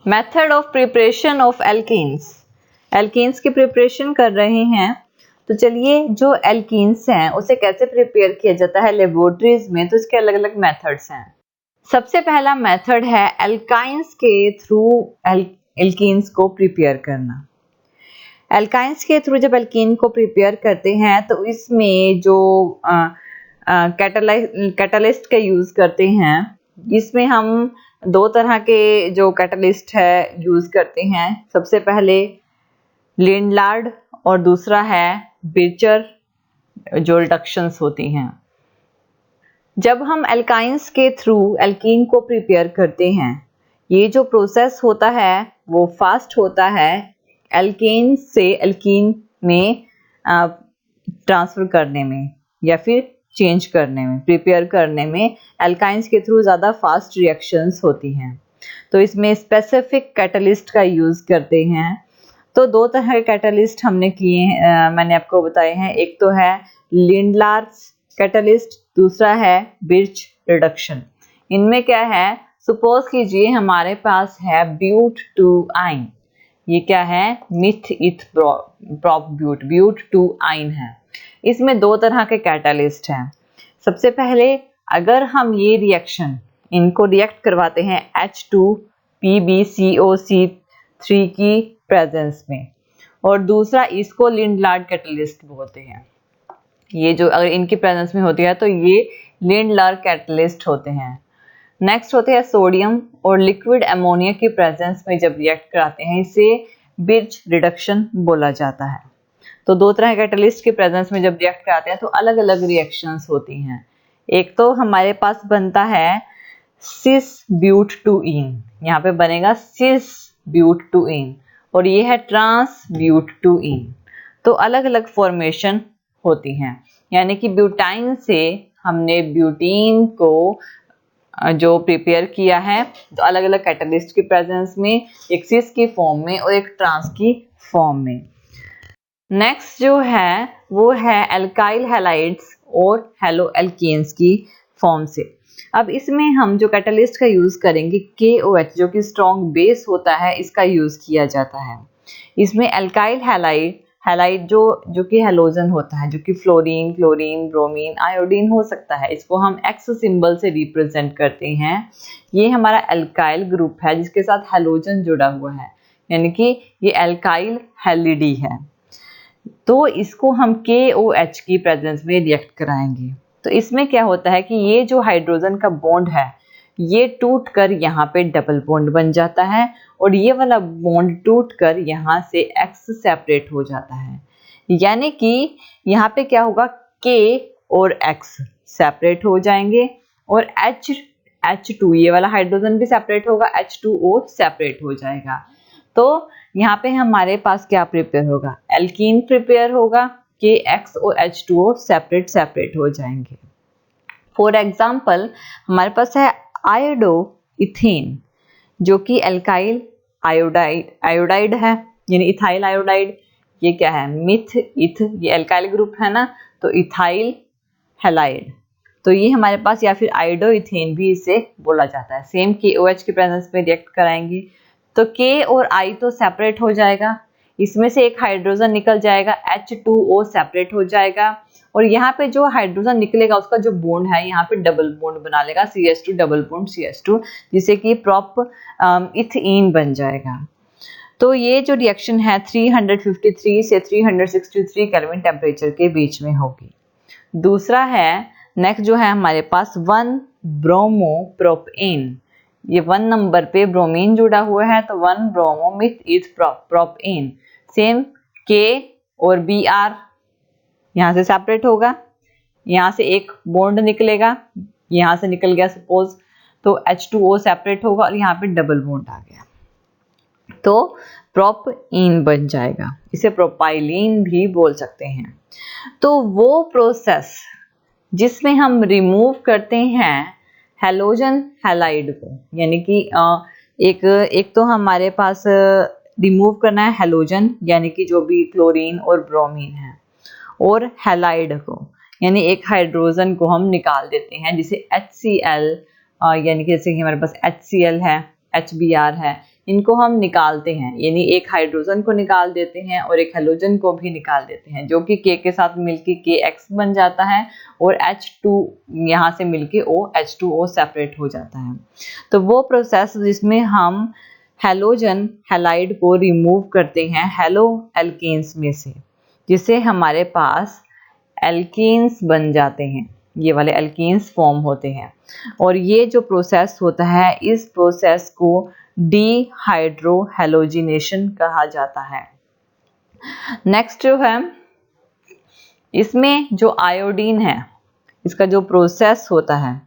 Method of preparation of alkenes. Alkenes की preparation कर रहे हैं। तो चलिए, जो एल्कीन्स हैं उसे कैसे प्रिपेयर किया जाता है लेबोरेटरीज में, तो इसके अलग अलग मेथड्स हैं। सबसे पहला मेथड है एल्काइंस के थ्रू एल्कीन्स को प्रिपेयर करना। एल्काइंस के थ्रू जब एल्कीन को प्रिपेयर करते हैं तो इसमें जो कैटलिस्ट का यूज करते हैं, इसमें हम दो तरह के जो कैटलिस्ट है यूज करते हैं। सबसे पहले लिंडलार्ड और दूसरा है बिरचर, जो रिडक्शंस होती हैं। जब हम एल्काइंस के थ्रू एल्कीन को प्रिपेयर करते हैं, ये जो प्रोसेस होता है वो फास्ट होता है एल्केन से एल्कीन में ट्रांसफर करने में या फिर चेंज करने में, प्रिपेयर करने में एल्काइंस के थ्रू ज़्यादा फास्ट रिएक्शंस होती हैं। तो इसमें स्पेसिफिक कैटलिस्ट का यूज़ करते हैं। तो दो तरह के कैटलिस्ट हमने किए मैंने आपको बताए हैं। एक तो है लिंडलार्स कैटलिस्ट, दूसरा है बिर्च रिडक्शन। इनमें क्या है, सपोज कीजिए हमारे पास है ब्यूट टू आइन। ये क्या है, मिथ इथ प्रॉप ब्यूट टू आइन है। इसमें दो तरह के कैटलिस्ट हैं। सबसे पहले अगर हम ये रिएक्शन इनको रिएक्ट करवाते हैं H2PbCO3 की प्रेजेंस में, और दूसरा इसको लिंडलार्ड कैटलिस्ट बोलते हैं। ये जो अगर इनकी प्रेजेंस में होती है तो ये लिंडलार्ड कैटलिस्ट होते हैं। नेक्स्ट होते हैं सोडियम और लिक्विड अमोनिया की प्रेजेंस में जब रिएक्ट कराते हैं, इसे बिर्च रिडक्शन बोला जाता है। तो दो तरह के कैटलिस्ट के प्रेजेंस में जब रिएक्ट कराते हैं तो अलग अलग रिएक्शंस होती हैं। एक तो हमारे पास बनता है सिस ब्यूट टू इन, यहाँ पे बनेगा सिस ब्यूट टू इन, और ये है ट्रांस ब्यूट टू इन। तो अलग अलग फॉर्मेशन होती हैं, यानी कि ब्यूटाइन से हमने ब्यूटीन को जो प्रिपेयर किया है तो अलग अलग कैटलिस्ट की प्रेजेंस में, एक सिस की फॉर्म में और एक ट्रांस की फॉर्म में। नेक्स्ट जो है वो है एल्काइल हैलाइड्स और हेलो एल्कीन्स की फॉर्म से। अब इसमें हम जो कैटलिस्ट का यूज करेंगे KOH, जो कि स्ट्रॉन्ग बेस होता है, इसका यूज किया जाता है। इसमें एल्काइल हैलाइड जो कि हेलोजन होता है, जो कि फ्लोरीन, क्लोरीन, ब्रोमीन, आयोडीन हो सकता है, इसको हम X सिंबल से रिप्रेजेंट करते हैं। ये हमारा एल्काइल ग्रुप है जिसके साथ हेलोजन जुड़ा हुआ है, यानी कि ये एल्काइल हैलिडी है। तो इसको हम KOH की प्रेजेंस में रिएक्ट कराएंगे। तो इसमें क्या होता है कि ये जो हाइड्रोजन का बॉन्ड है ये टूट कर यहाँ पे डबल बॉन्ड बन जाता है, और ये वाला बॉन्ड टूट कर यहाँ से X सेपरेट हो जाता है। यानी कि यहाँ पे क्या होगा, K और X सेपरेट हो जाएंगे, और H2 ये वाला हाइड्रोजन भी सेपरेट होगा, H2O सेपरेट हो जाएगा। तो यहाँ पे हमारे पास क्या प्रिपेयर होगा, एल्कीन प्रिपेयर होगा, KX और H2O सेपरेट हो जाएंगे। फॉर एग्जाम्पल हमारे पास है आयोडो इथेन, जो कि एल्काइल आयोडाइड है, यानी इथाइल आयोडाइड। ये क्या है, मिथ इथ, ये एल्काइल ग्रुप है ना, तो इथाइल हैलाइड। तो ये हमारे पास, या फिर आयोडो इथेन भी इसे बोला जाता है। सेम KOH की प्रेजेंस में रिएक्ट कराएंगे तो K और I तो सेपरेट हो जाएगा, इसमें से एक हाइड्रोजन निकल जाएगा, H2O सेपरेट हो जाएगा, और यहाँ पे जो हाइड्रोजन निकलेगा उसका जो बॉन्ड है यहाँ पे डबल बॉन्ड बना लेगा, CH2 डबल बॉन्ड CH2, जिससे कि प्रॉप इथीन बन जाएगा। तो ये जो रिएक्शन है 353 से 363 केल्विन टेम्परेचर के बीच में होगी। दूसरा है, नेक्स्ट जो है हमारे पास 1 ब्रोमो प्रोपेन। ये 1 नंबर पे ब्रोमीन जुड़ा हुआ है, तो 1 ब्रोमो मिथ इथ प्रोपेन। सेम K और Br यहाँ से सेपरेट होगा, यहाँ से एक बॉन्ड निकलेगा, यहाँ से निकल गया सपोज, तो H2O सेपरेट होगा और यहाँ पे डबल बॉन्ड आ गया, तो प्रोपीन बन जाएगा। इसे प्रोपाइलीन भी बोल सकते हैं। तो वो प्रोसेस जिसमें हम रिमूव करते हैं हेलोजन हैलाइड को, यानी कि एक तो हमारे पास रिमूव करना है हेलोजन, यानी कि जो भी क्लोरीन और ब्रोमीन है, और हैलाइड को, यानी एक हाइड्रोजन को हम निकाल देते हैं, जिसे HCl, यानी कि जैसे कि हमारे पास HCl है, HBr है, इनको हम निकालते हैं, यानी एक हाइड्रोजन को निकाल देते हैं और एक हेलोजन को भी निकाल देते हैं, जो कि K के साथ मिलके KX बन जाता है और H2 यहाँ से मिलके H2O सेपरेट हो जाता है। तो वो प्रोसेस जिसमें हम हेलोजन हैलाइड को रिमूव करते हैं हेलो एल्केन्स में से, जिससे हमारे पास एल्कीन्स बन जाते हैं, ये वाले एल्कीन्स फॉर्म होते हैं। और ये जो प्रोसेस होता है, इस प्रोसेस को डीहाइड्रोहेलोजिनेशन कहा जाता है। नेक्स्ट जो है, इसमें जो आयोडीन है, इसका जो प्रोसेस होता है,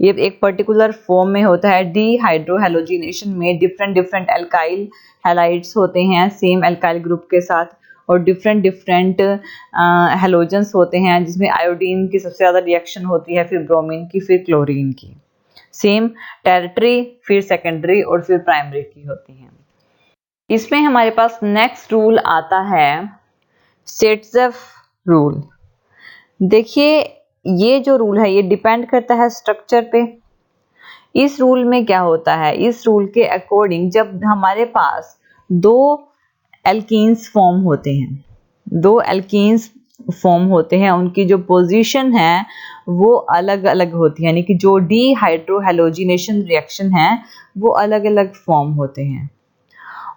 ये एक पर्टिकुलर फॉर्म में होता है। डीहाइड्रोहेलोजिनेशन में डिफरेंट एल्काइल हैलाइड्स होते हैं सेम एल्काइल ग्रुप के साथ, और डिफरेंट हेलोजेंस होते हैं, जिसमें आयोडीन की सबसे ज़्यादा रिएक्शन होती है, फिर ब्रोमीन की, फिर क्लोरीन की। सेम टेरिटरी, फिर सेकेंडरी और फिर प्राइमरी की होती हैं। इसमें हमारे पास नेक्स्ट रूल आता है सेट्जेफ रूल। देखिए, ये जो रूल है ये डिपेंड करता है स्ट्रक्चर पे। इस रूल में क्या होता है, इस रूल के अकॉर्डिंग जब हमारे पास दो एल्कीन्स फॉर्म होते हैं, दो एल्कीन्स फॉर्म होते हैं, उनकी जो पोजीशन है वो अलग अलग होती है, यानी कि जो डीहाइड्रोहेलोजिनेशन रिएक्शन है वो अलग अलग फॉर्म होते हैं,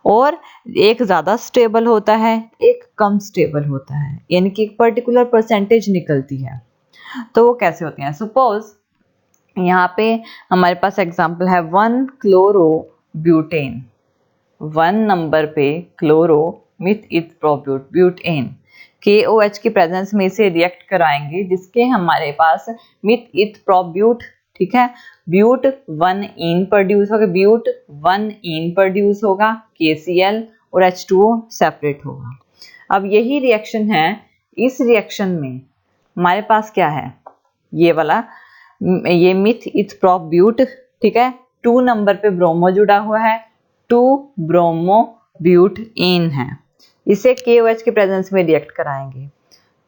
और एक ज़्यादा स्टेबल होता है, एक कम स्टेबल होता है, यानी कि एक पर्टिकुलर परसेंटेज निकलती है। तो वो कैसे होते हैं? सपोज यहाँ पे हमारे पास एग्जांपल है 1 क्लोरोब्यूटेन, 1 नंबर पे क्लोरो मिथ इथ प्रोब्यूट ब्यूटेन, KOH की प्रेजेंस में इसे रिएक्ट कराएंगे, जिसके हमारे पास मिथ इथ प्रोब्यूट, ठीक है, ब्यूट 1 इन प्रोड्यूस होगा, ब्यूट 1 इन प्रोड्यूस होगा, KCl और H2O सेपरेट होगा। अब यही रिएक्शन है, इस रिएक्शन में हमारे पास क्या है, ये वाला, ये मिथ इथ प्रोप ब्यूट, ठीक है, 2 नंबर पे ब्रोमो जुड़ा हुआ है, 2 ब्रोमो ब्यूट इन है, इसे KOH के प्रेजेंस में रिएक्ट कराएंगे।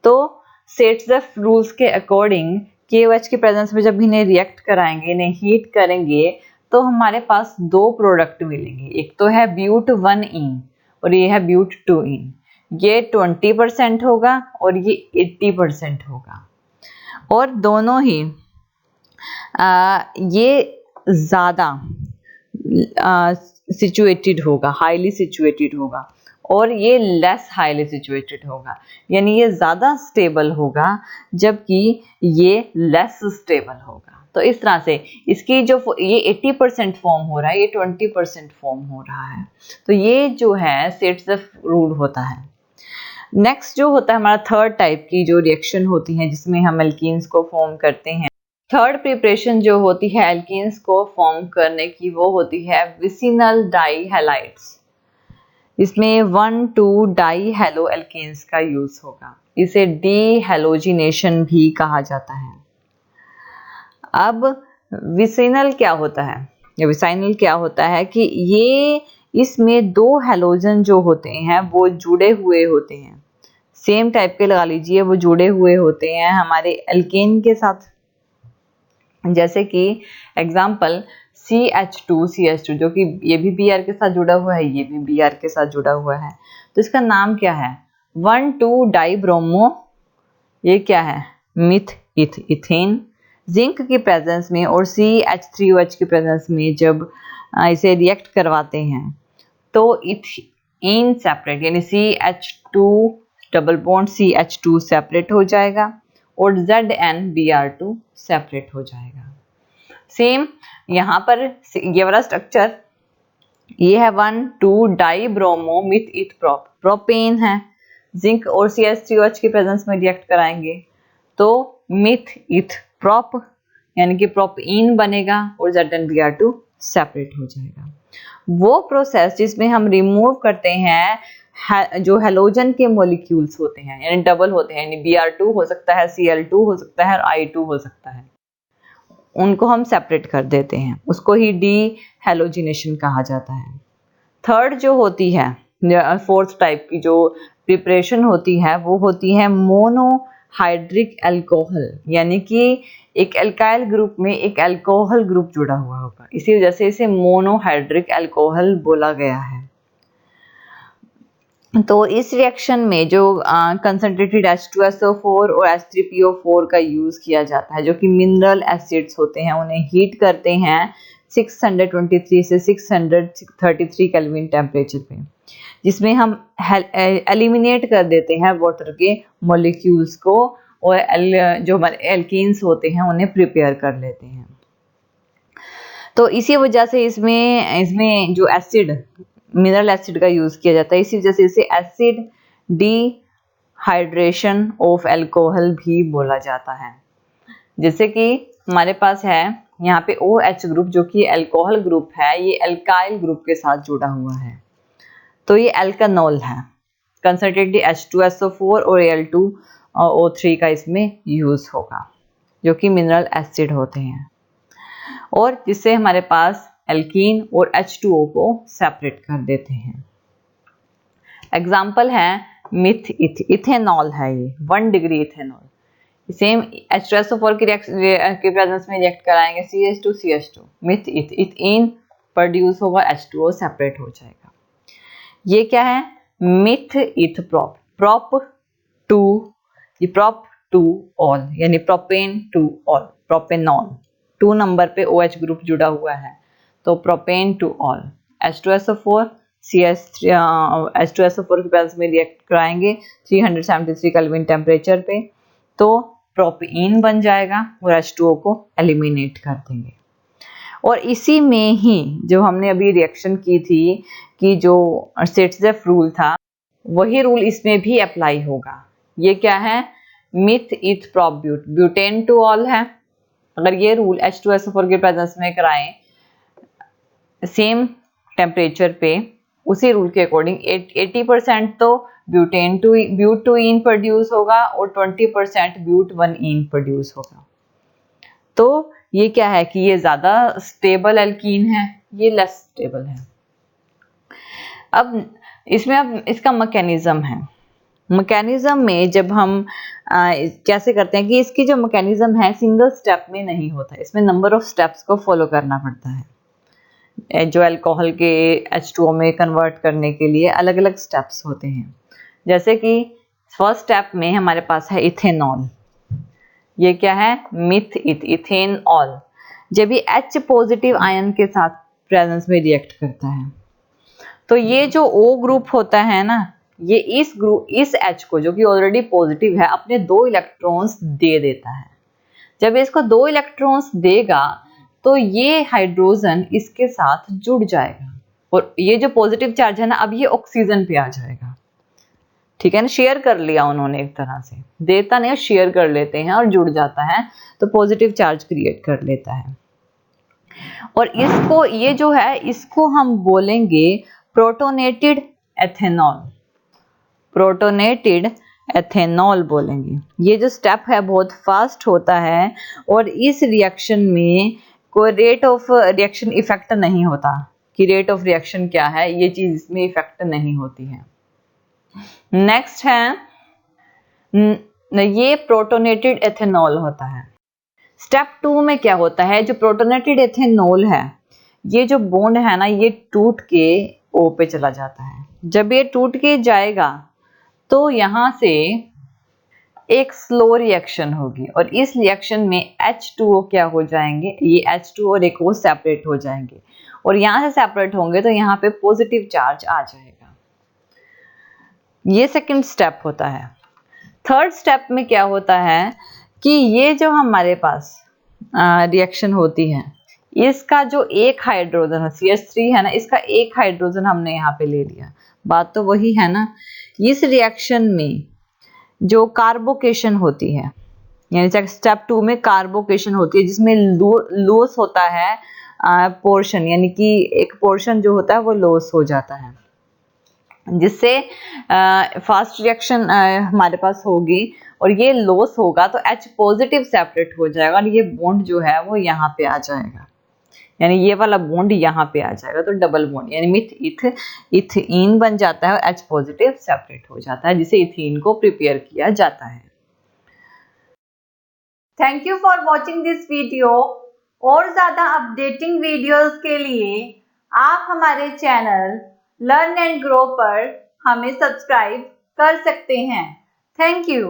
तो सेट्जेफ रूल्स के अकॉर्डिंग KOH के प्रेजेंस में जब इन्हें रिएक्ट कराएंगे, इन्हें हीट करेंगे, तो हमारे पास दो प्रोडक्ट मिलेंगे। एक तो है ब्यूट 1 इन और ये है ब्यूट 2 इन। ये 20% होगा और ये 80% होगा, और दोनों ही ये ज़्यादा सिचुएटेड होगा, हाईली सिचुएटेड होगा, और ये लेस हाईली सिचुएटेड होगा, यानी ये ज़्यादा स्टेबल होगा जबकि ये लेस स्टेबल होगा। तो इस तरह से इसकी जो ये 80% फॉर्म हो रहा है, ये 20% फॉर्म हो रहा है। तो ये जो है सेट्जेफ रूल होता है। नेक्स्ट जो होता है हमारा थर्ड टाइप की जो रिएक्शन होती है, जिसमें हम एल्कीन्स को फॉर्म करते हैं। थर्ड प्रिपरेशन जो होती है एल्कीन्स को फॉर्म करने की, वो होती है विसिनल डाई हैलाइड्स। इसमें 1,2 डाई हैलो एल्कीन्स का यूज होगा, इसे डीहैलोजिनेशन भी कहा जाता है। अब विसिनल क्या होता है? विसिनल क्या होता है कि ये इसमें दो हैलोजन जो होते हैं वो जुड़े हुए होते हैं, सेम टाइप के लगा लीजिए, वो जुड़े हुए होते हैं हमारे एल्केन के साथ। जैसे कि एग्जाम्पल CH2 जो कि ये भी Br के साथ जुड़ा हुआ है, ये भी Br के साथ जुड़ा हुआ है, तो इसका नाम क्या है? 1,2 डाइब्रोमो, ये क्या है? मिथ इथ इथेन। जिंक की प्रेजेंस में और CH3OH की प्रेजेंस में जब इसे रिएक्ट करवाते हैं तो इथीन सेपरेट, यानी CH2 double bond CH2 separate हो जाएगा और ZnBr2 सेपरेट हो जाएगा। सेम यहाँ पर ये वाला स्ट्रक्चर, ये है 1,2 डाइब्रोमो मिथ इथ प्रोपेन है। जिंक और CH3OH की प्रेजेंस में रिएक्ट कराएंगे तो मिथ इथ प्रोप, यानी कि प्रोपीन बनेगा और ZnBr2 सेपरेट हो जाएगा। वो प्रोसेस जिसमें हम रिमूव करते हैं जो हेलोजन के मॉलिक्यूल्स होते हैं, यानी डबल होते हैं, यानी Br2 हो सकता है, Cl2 हो सकता है और I2 हो सकता है, उनको हम सेपरेट कर देते हैं, उसको ही डीहैलोजिनेशन कहा जाता है। थर्ड जो होती है, फोर्थ टाइप की जो प्रिपरेशन होती है, वो होती है मोनो हाइड्रिक अल्कोहल, यानी कि एक एल्काइल ग्रुप में एक अल्कोहल ग्रुप जुड़ा हुआ होगा, इसी वजह से इसे मोनोहाइड्रिक अल्कोहल बोला गया है। तो इस रिएक्शन में जो कंसंट्रेटेड H2SO4 और H3PO4 का यूज किया जाता है, जो कि मिनरल एसिड्स होते हैं, उन्हें हीट करते हैं 623 से 633 केल्विन टेम्परेचर पे, जिसमें हम एलिमिनेट कर देते हैं वाटर के मॉलिक्यूल्स को, और जो हमारे एल्कीन्स होते हैं उन्हें प्रिपेयर कर लेते हैं। तो इसी वजह से इसमें जो एसिड, मिनरल एसिड का यूज किया जाता है, इसी वजह से इसे एसिड डिहाइड्रेशन ऑफ अल्कोहल भी बोला जाता है। जैसे कि हमारे पास है यहाँ पे OH ग्रुप, जो कि अल्कोहल ग्रुप है, ये अल्काइल ग्रुप के साथ जुड़ा हुआ है, तो ये अल्कानोल है। कंसंट्रेटेड H2SO4 और Al2O3 का इसमें यूज होगा, जो कि मिनरल एसिड होते हैं, और जिससे हमारे पास एल्कीन और H2O को सेपरेट कर देते हैं। एग्जाम्पल है मिथ इथेनॉल है, ये 1 डिग्री इथेनॉल सेम H2SO4 की प्रेजेंस में रिएक्ट कराएंगे CH2CH2, मिथ इथेन प्रोड्यूस होगा, H2O सेपरेट हो जाएगा। ये क्या है? मिथ इथ प्रोप, ये प्रोप टू ऑल, यानी propane two all, propanol, 2 number पे OH ग्रुप जुड़ा हुआ है, तो propane two all, H2SO4 H2SO4 की प्रेजेंस में रिएक्ट कराएंगे 373 केल्विन टेम्परेचर पे, तो प्रोपीन बन जाएगा और H2O को एलिमिनेट कर देंगे। और इसी में ही जो हमने अभी रिएक्शन की थी कि जो सेट्जेफ रूल था, वही रूल इसमें भी अप्लाई होगा। ये क्या है? Meth eth prop but, butane two ol है। अगर ये रूल H2SO4 के प्रेजेंस में कराएं सेम टेम्परेचर पे, उसी रूल के अकॉर्डिंग 80% तो ब्यूट-टू-ईन प्रोड्यूस होगा और 20% ब्यूट-1-ईन प्रोड्यूस होगा। तो ये क्या है कि ये ज्यादा स्टेबल एल्कीन है, ये लेस स्टेबल है। अब इसका मैकेनिज्म है। मैकेनिज्म में जब हम कैसे करते हैं कि इसकी जो मैकेनिज्म है सिंगल स्टेप में नहीं होता, इसमें नंबर ऑफ स्टेप्स को फॉलो करना पड़ता है। जो अल्कोहल के H2O में कन्वर्ट करने के लिए अलग अलग स्टेप्स होते हैं। जैसे कि फर्स्ट स्टेप में हमारे पास है इथेनॉल, ये क्या है? Myth ethanol. जब ये H पॉजिटिव आयन के साथ प्रेजेंस में रिएक्ट करता है, तो ये जो O ग्रुप होता है ना, ये इस H को, जो कि ऑलरेडी पॉजिटिव है, अपने 2 इलेक्ट्रॉन्स दे देता है। जब इसको 2 इलेक्ट्रॉन्स देगा तो ये हाइड्रोजन इसके साथ जुड़ जाएगा, और ये जो पॉजिटिव चार्ज है ना, अब ये ऑक्सीजन पे आ जाएगा। ठीक है ना, शेयर कर लिया उन्होंने, एक तरह से देता नहीं, शेयर कर लेते हैं और जुड़ जाता है, तो पॉजिटिव चार्ज क्रिएट कर लेता है। और इसको, ये जो है, इसको हम बोलेंगे प्रोटोनेटेड एथेनॉल, प्रोटोनेटेड एथेनॉल बोलेंगे। ये जो स्टेप है बहुत फास्ट होता है, और इस रिएक्शन में कोई रेट ऑफ रिएक्शन इफेक्ट नहीं होता कि रेट ऑफ रिएक्शन क्या है, ये चीज इसमें इफेक्ट नहीं होती है। नेक्स्ट है, ये प्रोटोनेटेड एथेनॉल होता है। स्टेप 2 में क्या होता है? जो प्रोटोनेटेड एथेनॉल है, ये जो बॉन्ड है ना, ये टूट के O पे चला जाता है। जब ये टूट के जाएगा तो यहां से एक स्लो रिएक्शन होगी, और इस रिएक्शन में H2O क्या हो जाएंगे? ये H2O और एक O सेपरेट हो जाएंगे, और यहां से सेपरेट होंगे तो यहाँ पे पॉजिटिव चार्ज आ जाएगा। ये सेकंड स्टेप होता है। थर्ड स्टेप में क्या होता है कि ये जो हमारे पास रिएक्शन होती है, इसका जो एक हाइड्रोजन है, CH3 है ना, इसका एक हाइड्रोजन हमने यहाँ पे ले लिया। बात तो वही है ना। इस रिएक्शन में जो कार्बोकेशन होती है, यानी स्टेप 2 में कार्बोकेशन होती है, जिसमें लॉस होता है पोर्शन, यानी कि एक पोर्शन जो होता है वो लॉस हो जाता है, जिससे फास्ट रिएक्शन हमारे पास होगी, और ये लॉस होगा तो H पॉजिटिव सेपरेट हो जाएगा, और ये बॉन्ड जो है वो यहाँ पे आ जाएगा, यानी ये वाला बॉन्ड यहाँ पे आ जाएगा, तो डबल बॉन्ड, यानी मिथ इथीन बन जाता है और H पॉजिटिव सेपरेट हो जाता है, जिसे इथीन को प्रिपेयर किया जाता है। Thank you for watching this video. और ज़्यादा अपडेटिंग वीडियोस के लिए आप हमारे चैनल लर्न एंड ग्रो पर हमें सब्सक्राइब कर सकते हैं। Thank you.